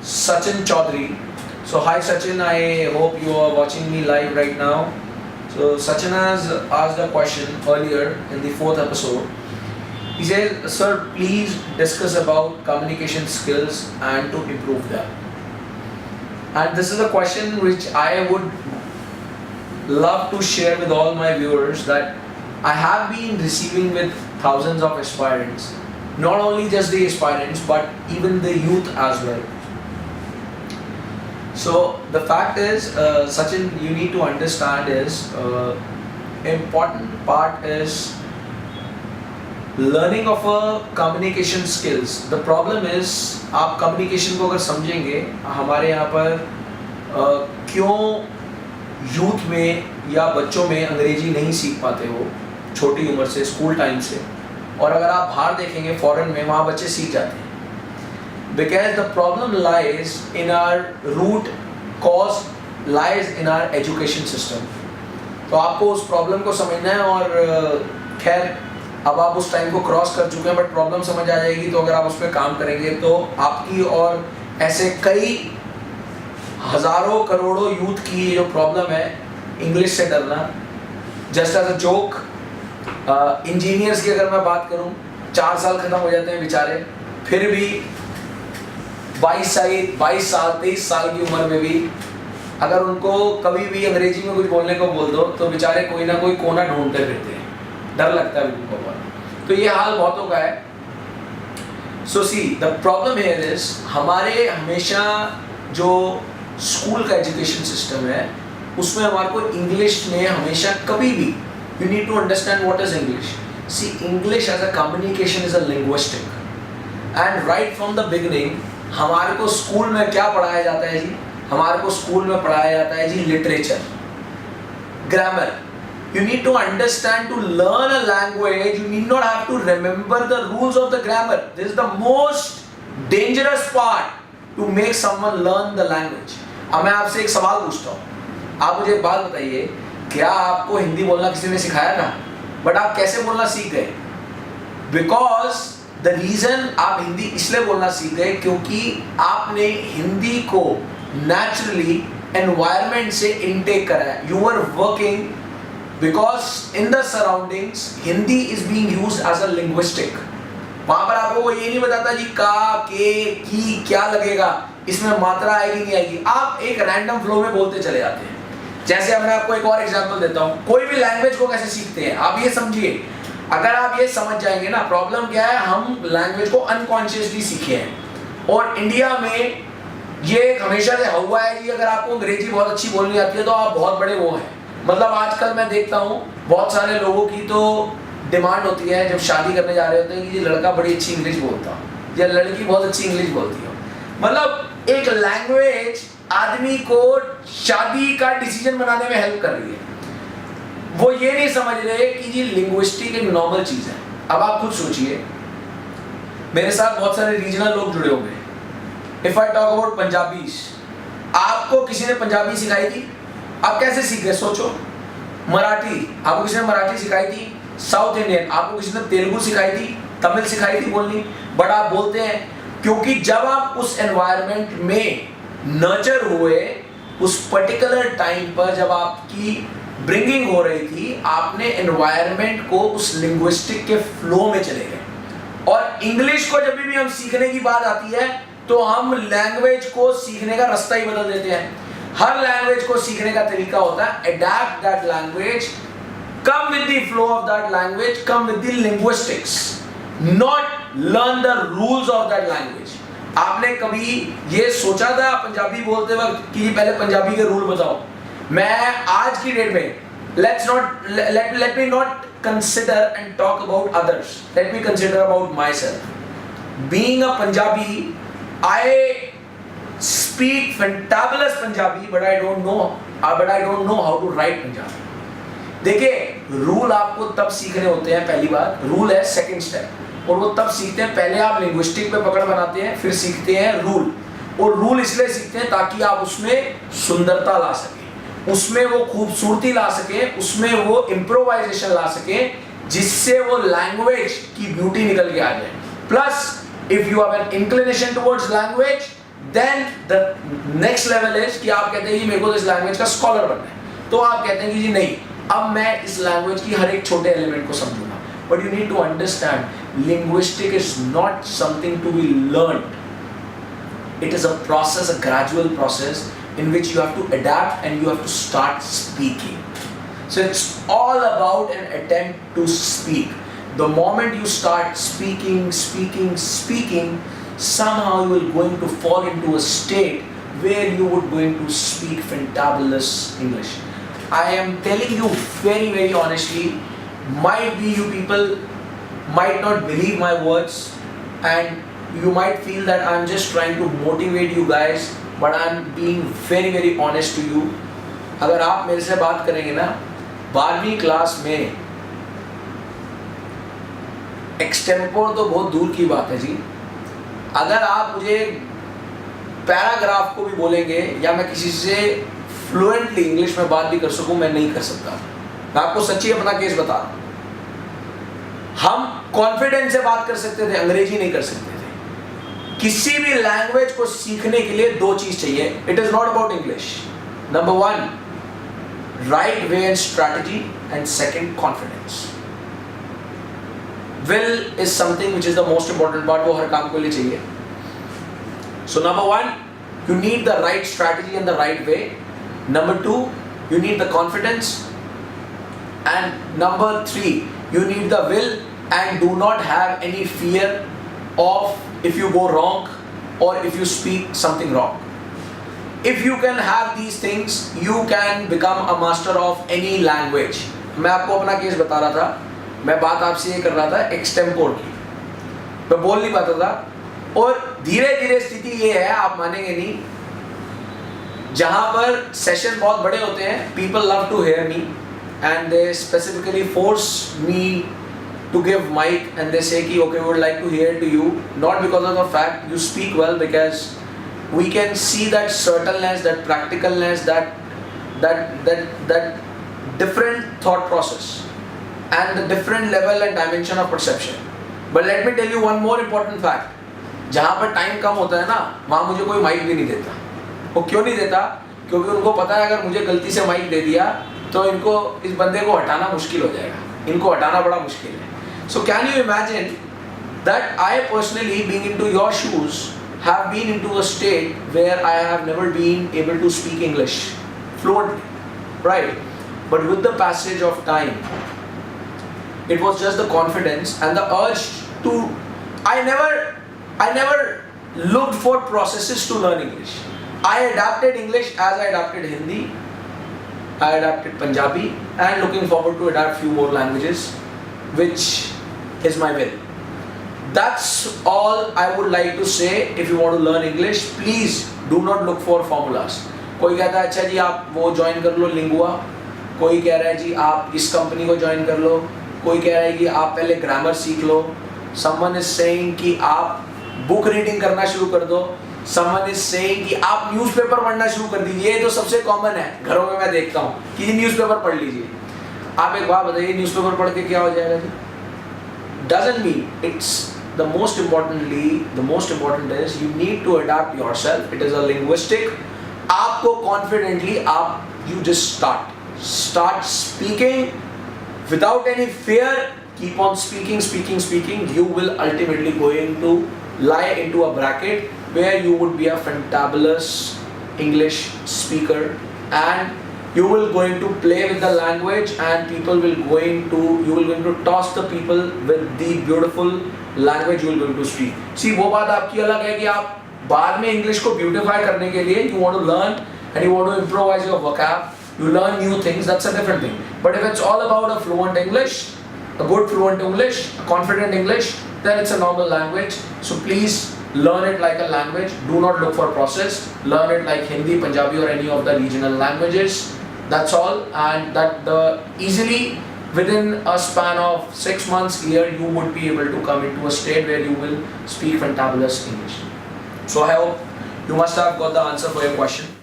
Sachin Chaudhary. So hi Sachin, I hope you are watching me live right now. So Sachin has asked a question earlier in the 4th episode. He says, sir, please discuss about communication skills and to improve them. And this is a question which I would love to share with all my viewers, that I have been receiving with thousands of aspirants, not only just the aspirants but even the youth as well. So the fact is, Sachin, you need to understand is important part is learning of a communication skills. The problem is, आप communication को अगर समझेंगे, हमारे यहाँ पर क्यों youth में या बच्चों में अंग्रेजी नहीं सीख पाते हो छोटी उम्र से, स्कूल टाइम से, और अगर आप बाहर देखेंगे फॉरेन में, वहाँ बच्चे सीख जाते हैं. Because the problem lies in our root cause lies in our education system. तो आपको उस प्रॉब्लम को समझना है, और खैर अब आप उस टाइम को क्रॉस कर चुके हैं, बट प्रॉब्लम समझ आ जाएगी. तो अगर आप उस पर काम करेंगे तो आपकी और ऐसे कई हजारों करोड़ों यूथ की जो प्रॉब्लम है इंग्लिश से डरना. Just as a joke, engineers की अगर मैं बात करूं, 4 साल खत्म हो जाते हैं बेचारे, फिर भी 22 साल 23 साल की उम्र में भी अगर उनको कभी भी अंग्रेजी में कुछ बोलने को बोल दो तो बेचारे कोई ना कोई कोना ढूंढते फिरते हैं. डर लगता है उनको बहुत. तो ये हाल बहुतों का है. So see the problem here is, हमारे हमेशा जो स्कूल का एजुकेशन सिस्टम है उसमें हमारे को इंग्लिश में हमेशा कभी भी, you need to understand what is English. See English as a communication is a linguistic, and right from the beginning हमारे को स्कूल में क्या पढ़ाया जाता है जी? हमारे को स्कूल में पढ़ाया जाता है जी literature, grammar. You need to understand, to learn a language, you need not have to remember the rules of the grammar. This is the most dangerous part to make someone learn the language. अब मैं आपसे एक सवाल पूछता हूँ, आप मुझे एक बात बताइए, क्या आपको हिंदी बोलना किसी ने सिखाया था? बट आप कैसे बोलना सीख गए? Because the reason आप हिंदी इसलिए बोलना सीख गए क्योंकि आपने हिंदी को naturally environment से intake करा है. You were working because in the surroundings Hindi is being used as a linguistic. वहाँ पर आपको ये नहीं बताता जी का, के, की क्या लगेगा, इसमें मात्रा आएगी नहीं आएगी. आप एक रैंडम फ्लो में बोलते चले जाते हैं. जैसे अब मैं आपको एक और एग्जांपल देता हूँ. कोई भी लैंग्वेज को कैसे सीखते हैं आप ये समझिए. अगर आप ये समझ जाएंगे ना, प्रॉब्लम क्या है, हम लैंग्वेज को अनकॉन्शियसली सीखे हैं. और इंडिया में ये हमेशा से हुआ है कि अगर आपको अंग्रेजी बहुत अच्छी बोलनी आती है तो आप बहुत बड़े वो हैं. मतलब आजकल मैं देखता हूँ बहुत सारे लोगों की तो डिमांड होती है जब शादी करने जा रहे होते हैं कि ये लड़का बड़ी अच्छी इंग्लिश बोलता हो या लड़की बहुत अच्छी इंग्लिश बोलती हो. मतलब एक लैंग्वेज आदमी को शादी का डिसीजन बनाने में हेल्प कर रही है. वो ये नहीं समझ रहे कि ये लिंग्विस्टिक एक नॉर्मल चीज है. अब आप खुद सोचिए, मेरे साथ बहुत सारे रीजनल लोग जुड़े हुए हैं. If I talk about Punjabis, आपको किसी ने पंजाबी सिखाई थी? आप कैसे सीख गए? सोचो. मराठी, आपको किसी ने मराठी सिखाई थी? साउथ इंडियन, आपको किसी ने तेलुगु सिखाई थी, तमिल सिखाई थी बोलनी? बट आप बोलते हैं क्योंकि जब आप उस एनवायरनमेंट में नर्चर हुए, उस पर्टिकुलर टाइम पर जब आपकी ब्रिंगिंग हो रही थी, आपने एनवायरनमेंट को उस लिंग्विस्टिक के फ्लो में चले गए. और इंग्लिश को जब भी हम सीखने की बात आती है तो हम लैंग्वेज को सीखने का रास्ता ही बदल देते हैं. हर लैंग्वेज को सीखने का तरीका होता है adapt that language, come with the flow of that language, come with the linguistics, not learn the rules of that language. आपने कभी ये सोचा था पंजाबी बोलते वक्त कि पहले पंजाबी के रूल बताओ? मैं आज की डेट में let me not consider and talk about others. Let me consider about myself. Being a Punjabi, I speak fantabulous Punjabi, but I don't know how to write Punjabi. देखिए, रूल आपको तब सीखने होते हैं. पहली बार रूल है second step, और वो तब सीखते हैं. पहले आप लिंग्विस्टिक पे पकड़ बनाते हैं, फिर सीखते हैं रूल. और रूल इसलिए सीखते हैं ताकि आप उसमें सुंदरता ला सकें, उसमें वो खूबसूरती ला सकें, उसमें वो इम्प्रोवाइजेशन ला सकें, जिससे वो लैंग्वेज की ब्यूटी निकल के आ जाए. Plus if you have an inclination towards language, then the next level is कि आप कहते हैं कि मेरे को इस लैंग्वेज का स्कॉलर बनना है, तो आप कहते हैं कि जी नहीं, अब मैं इस लैंग्वेज की हर एक छोटे एलिमेंट को समझूंगा. But you need to understand linguistic is not something to be learned. It is a process, a gradual process in which you have to adapt and you have to start speaking. So it's all about an attempt to speak. The moment you start speaking, somehow you will going to fall into a state where you would going to speak fantabulous English. I am telling you very, very honestly, might be you people might not believe my words and you might feel that I'm just trying to motivate you guys, but I'm being very, very honest to you. अगर आप मेरे से बात करेंगे ना 12वीं class में, extempore तो बहुत दूर की बात है जी. अगर आप मुझे पैराग्राफ को भी बोलेंगे या मैं किसी से फ्लुएंटली इंग्लिश में बात भी कर सकूं, मैं नहीं कर सकता. मैं आपको सच्ची अपना केस बता रहा हूं. हम कॉन्फिडेंस से बात कर सकते थे, अंग्रेजी नहीं कर सकते थे. किसी भी लैंग्वेज को सीखने के लिए दो चीज चाहिए. It is not about English. Number 1, right way and strategy, and second confidence. Will is something which is the most important part. वो हर काम के लिए चाहिए. So number 1, you need the right strategy and the right way. Number 2, you need the confidence. And number 3, you need the will and do not have any fear of if you go wrong or if you speak something wrong. If you can have these things, you can become a master of any language. मैं आपको अपना case बता रहा था. मैं बात आपसे ये कर रहा था एक्सटेम्पोर की. मैं बोल नहीं पाता था और धीरे धीरे स्थिति ये है, आप मानेंगे नहीं, जहां पर सेशन बहुत बड़े होते हैं, people love to hear me and they specifically force me to give mic and they say ki okay, we would like to hear to you, not because of the fact you speak well, because we can see that certainty, that practicalness, that different thought process and the different level and dimension of perception. But let me tell you one more important fact. जहाँ पर time कम होता है ना, वहाँ मुझे कोई mic भी नहीं देता. वो क्यों नहीं देता? क्योंकि उनको पता है अगर मुझे गलती से माइक दे दिया तो इनको इस बंदे को हटाना मुश्किल हो जाएगा. इनको हटाना बड़ा मुश्किल है. So can you imagine that I personally, being into your shoes, have been into a state where I have never been able to speak English fluently, right? But with the passage of time, it was just the confidence and the urge to. I never looked for processes to learn English. I adapted English as I adapted Hindi. I adapted Punjabi and looking forward to adapt few more languages, which is my will. That's all I would like to say. If you want to learn English, please do not look for formulas. कोई कहता है अच्छा जी आप वो join कर लो lingua, कोई कह रहा है जी आप इस कंपनी को ज्वाइन कर लो, कोई कह रहा है कि आप पहले ग्रामर सीख लो. Someone is saying कि आप बुक रीडिंग करना शुरू कर दो. Someone is saying कि आप न्यूज़पेपर पढ़ना शुरू कर दीजिए. ये तो सबसे कॉमन है, घरों में मैं देखता हूँ कि न्यूज़पेपर पढ़ लीजिए. आप एक बात बताइए, न्यूज़पेपर पढ़ के क्या हो जाएगा जी? Doesn't mean it's the most important is you need to adapt yourself. It is a linguistic. आपको confidently you just start speaking without any fear. Keep on speaking. You will ultimately going to lie into a bracket where you would be a fantabulous English speaker and you will going to play with the language and you will going to toss the people with the beautiful language you will going to speak. See, वो बात आपकी अलग है कि आप बाद में English को ब्यूटिफाई करने के लिए you want to learn and you want to improvise your vocab, you learn new things, that's a different thing. But if it's all about a fluent English, a good fluent English, a confident English, then it's a normal language. So please learn it like a language. Do not look for process. Learn it like Hindi, Punjabi or any of the regional languages. That's all, and that easily within a span of 6 months, year, you would be able to come into a state where you will speak fantabulous English. So I hope you must have got the answer for your question.